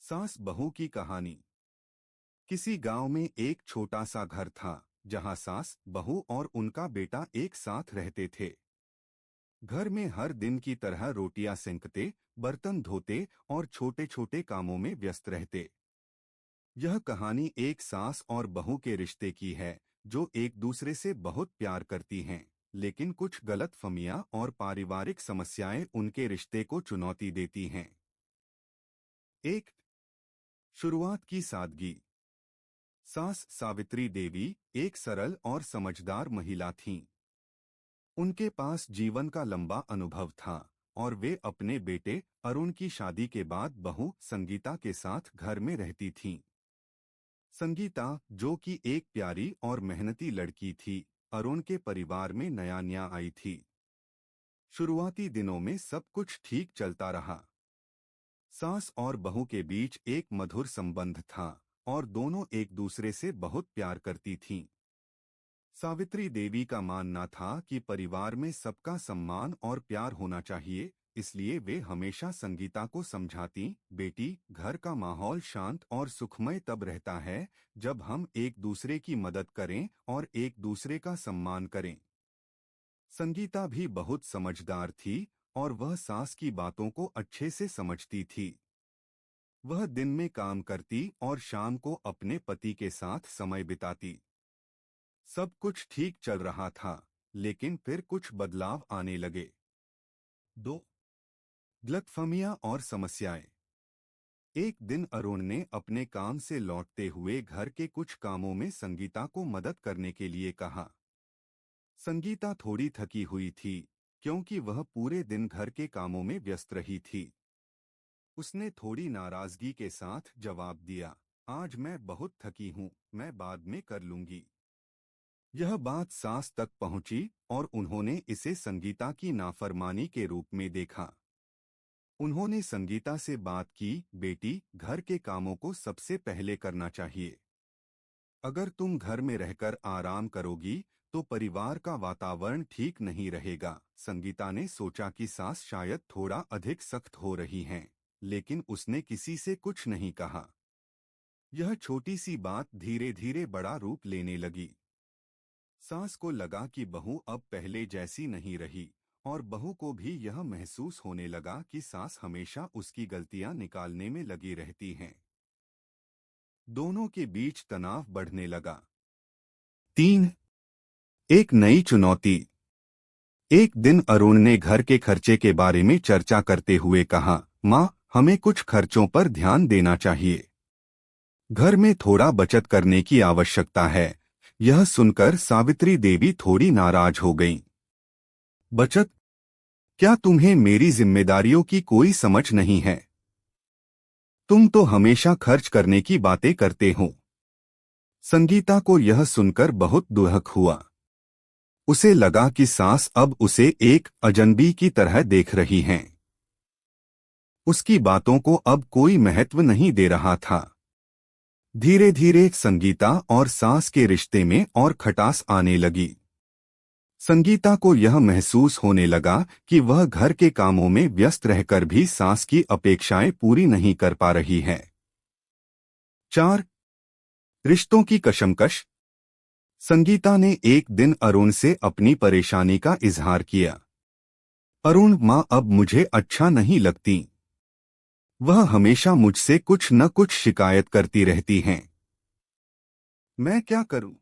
सास बहू की कहानी। किसी गांव में एक छोटा सा घर था जहां सास बहू और उनका बेटा एक साथ रहते थे। घर में हर दिन की तरह रोटियां सेंकते, बर्तन धोते और छोटे छोटे कामों में व्यस्त रहते। यह कहानी एक सास और बहू के रिश्ते की है जो एक दूसरे से बहुत प्यार करती हैं, लेकिन कुछ गलतफहमियां और पारिवारिक समस्याएं उनके रिश्ते को चुनौती देती हैं। एक शुरुआत की सादगी। सास सावित्री देवी एक सरल और समझदार महिला थीं। उनके पास जीवन का लंबा अनुभव था और वे अपने बेटे अरुण की शादी के बाद बहू संगीता के साथ घर में रहती थीं। संगीता, जो कि एक प्यारी और मेहनती लड़की थी, अरुण के परिवार में नया नया आई थी। शुरुआती दिनों में सब कुछ ठीक चलता रहा। सास और बहू के बीच एक मधुर संबंध था और दोनों एक दूसरे से बहुत प्यार करती थीं। सावित्री देवी का मानना था कि परिवार में सबका सम्मान और प्यार होना चाहिए, इसलिए वे हमेशा संगीता को समझाती, बेटी, घर का माहौल शांत और सुखमय तब रहता है जब हम एक दूसरे की मदद करें और एक दूसरे का सम्मान करें। संगीता भी बहुत समझदार थी और वह सास की बातों को अच्छे से समझती थी। वह दिन में काम करती और शाम को अपने पति के साथ समय बिताती। सब कुछ ठीक चल रहा था, लेकिन फिर कुछ बदलाव आने लगे। दो गलतफहमियां और समस्याएं। एक दिन अरुण ने अपने काम से लौटते हुए घर के कुछ कामों में संगीता को मदद करने के लिए कहा। संगीता थोड़ी थकी हुई थी क्योंकि वह पूरे दिन घर के कामों में व्यस्त रही थी। उसने थोड़ी नाराजगी के साथ जवाब दिया, आज मैं बहुत थकी हूँ, मैं बाद में कर लूंगी। यह बात सास तक पहुंची और उन्होंने इसे संगीता की नाफरमानी के रूप में देखा। उन्होंने संगीता से बात की, बेटी, घर के कामों को सबसे पहले करना चाहिए। अगर तुम घर में रहकर आराम करोगी तो परिवार का वातावरण ठीक नहीं रहेगा। संगीता ने सोचा कि सास शायद थोड़ा अधिक सख्त हो रही हैं, लेकिन उसने किसी से कुछ नहीं कहा। यह छोटी सी बात धीरे धीरे बड़ा रूप लेने लगी। सास को लगा कि बहू अब पहले जैसी नहीं रही और बहू को भी यह महसूस होने लगा कि सास हमेशा उसकी गलतियां निकालने में लगी रहती हैं। दोनों के बीच तनाव बढ़ने लगा। 3 एक नई चुनौती। एक दिन अरुण ने घर के खर्चे के बारे में चर्चा करते हुए कहा, माँ, हमें कुछ खर्चों पर ध्यान देना चाहिए। घर में थोड़ा बचत करने की आवश्यकता है। यह सुनकर सावित्री देवी थोड़ी नाराज हो गईं। बचत? क्या तुम्हें मेरी जिम्मेदारियों की कोई समझ नहीं है? तुम तो हमेशा खर्च करने की बातें करते हो। संगीता को यह सुनकर बहुत दुख हुआ। उसे लगा कि सास अब उसे एक अजनबी की तरह देख रही हैं। उसकी बातों को अब कोई महत्व नहीं दे रहा था। धीरे धीरे संगीता और सास के रिश्ते में और खटास आने लगी। संगीता को यह महसूस होने लगा कि वह घर के कामों में व्यस्त रहकर भी सास की अपेक्षाएं पूरी नहीं कर पा रही है। 4 रिश्तों की कशमकश। संगीता ने एक दिन अरुण से अपनी परेशानी का इजहार किया। अरुण, माँ अब मुझे अच्छा नहीं लगती। वह हमेशा मुझसे कुछ न कुछ शिकायत करती रहती हैं। मैं क्या करूं?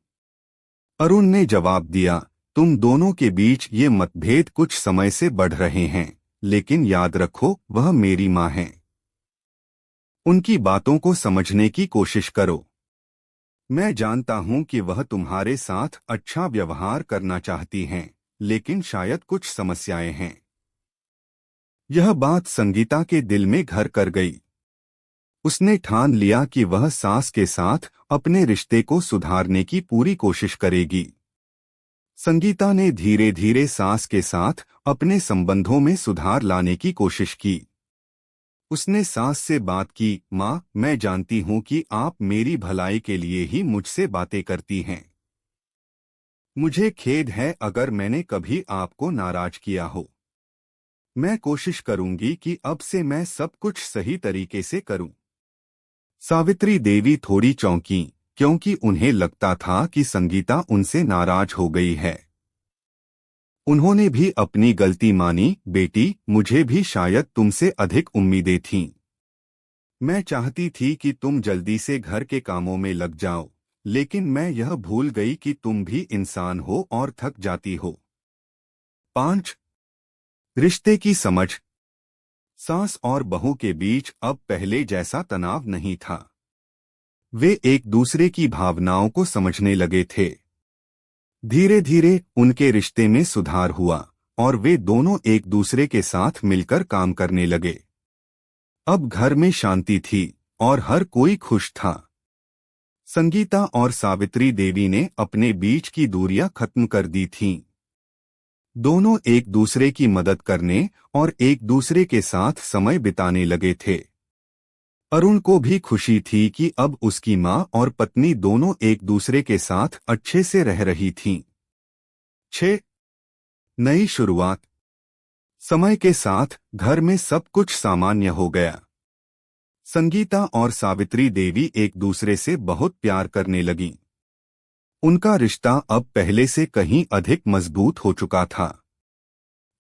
अरुण ने जवाब दिया, तुम दोनों के बीच ये मतभेद कुछ समय से बढ़ रहे हैं, लेकिन याद रखो वह मेरी माँ हैं। उनकी बातों को समझने की कोशिश करो। मैं जानता हूं कि वह तुम्हारे साथ अच्छा व्यवहार करना चाहती हैं, लेकिन शायद कुछ समस्याएं हैं। यह बात संगीता के दिल में घर कर गई। उसने ठान लिया कि वह सास के साथ अपने रिश्ते को सुधारने की पूरी कोशिश करेगी। संगीता ने धीरे धीरे सास के साथ अपने संबंधों में सुधार लाने की कोशिश की। उसने सास से बात की, माँ, मैं जानती हूँ कि आप मेरी भलाई के लिए ही मुझसे बातें करती हैं। मुझे खेद है अगर मैंने कभी आपको नाराज किया हो। मैं कोशिश करूंगी कि अब से मैं सब कुछ सही तरीके से करूं। सावित्री देवी थोड़ी चौंकी, क्योंकि उन्हें लगता था कि संगीता उनसे नाराज हो गई है। उन्होंने भी अपनी गलती मानी। बेटी, मुझे भी शायद तुमसे अधिक उम्मीदें थीं। मैं चाहती थी कि तुम जल्दी से घर के कामों में लग जाओ, लेकिन मैं यह भूल गई कि तुम भी इंसान हो और थक जाती हो। 5. रिश्ते की समझ। सास और बहू के बीच अब पहले जैसा तनाव नहीं था। वे एक दूसरे की भावनाओं को समझने लगे थे। धीरे धीरे उनके रिश्ते में सुधार हुआ और वे दोनों एक दूसरे के साथ मिलकर काम करने लगे। अब घर में शांति थी और हर कोई खुश था। संगीता और सावित्री देवी ने अपने बीच की दूरियां खत्म कर दी थीं। दोनों एक दूसरे की मदद करने और एक दूसरे के साथ समय बिताने लगे थे। अरुण को भी खुशी थी कि अब उसकी मां और पत्नी दोनों एक दूसरे के साथ अच्छे से रह रही थीं। 6. नई शुरुआत। समय के साथ घर में सब कुछ सामान्य हो गया। संगीता और सावित्री देवी एक दूसरे से बहुत प्यार करने लगीं। उनका रिश्ता अब पहले से कहीं अधिक मजबूत हो चुका था।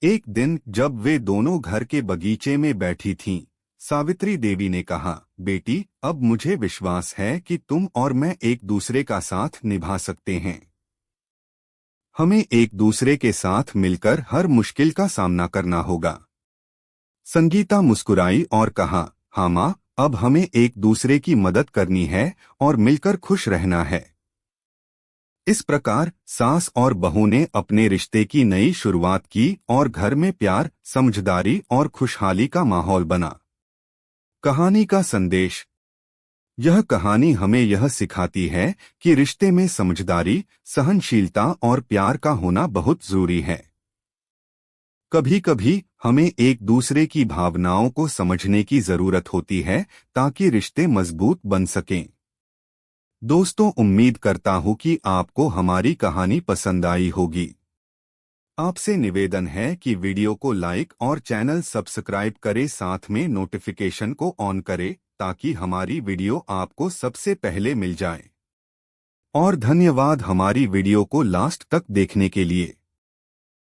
एक दिन जब वे दोनों घर के बगीचे में बैठी थीं, सावित्री देवी ने कहा, बेटी, अब मुझे विश्वास है कि तुम और मैं एक दूसरे का साथ निभा सकते हैं। हमें एक दूसरे के साथ मिलकर हर मुश्किल का सामना करना होगा। संगीता मुस्कुराई और कहा, हाँ माँ, अब हमें एक दूसरे की मदद करनी है और मिलकर खुश रहना है। इस प्रकार सास और बहू ने अपने रिश्ते की नई शुरुआत की और घर में प्यार, समझदारी और खुशहाली का माहौल बना। कहानी का संदेश। यह कहानी हमें यह सिखाती है कि रिश्ते में समझदारी, सहनशीलता और प्यार का होना बहुत जरूरी है। कभी कभी हमें एक दूसरे की भावनाओं को समझने की जरूरत होती है ताकि रिश्ते मजबूत बन सकें। दोस्तों, उम्मीद करता हूं कि आपको हमारी कहानी पसंद आई होगी। आपसे निवेदन है कि वीडियो को लाइक और चैनल सब्सक्राइब करें, साथ में नोटिफिकेशन को ऑन करें ताकि हमारी वीडियो आपको सबसे पहले मिल जाए। और धन्यवाद हमारी वीडियो को लास्ट तक देखने के लिए।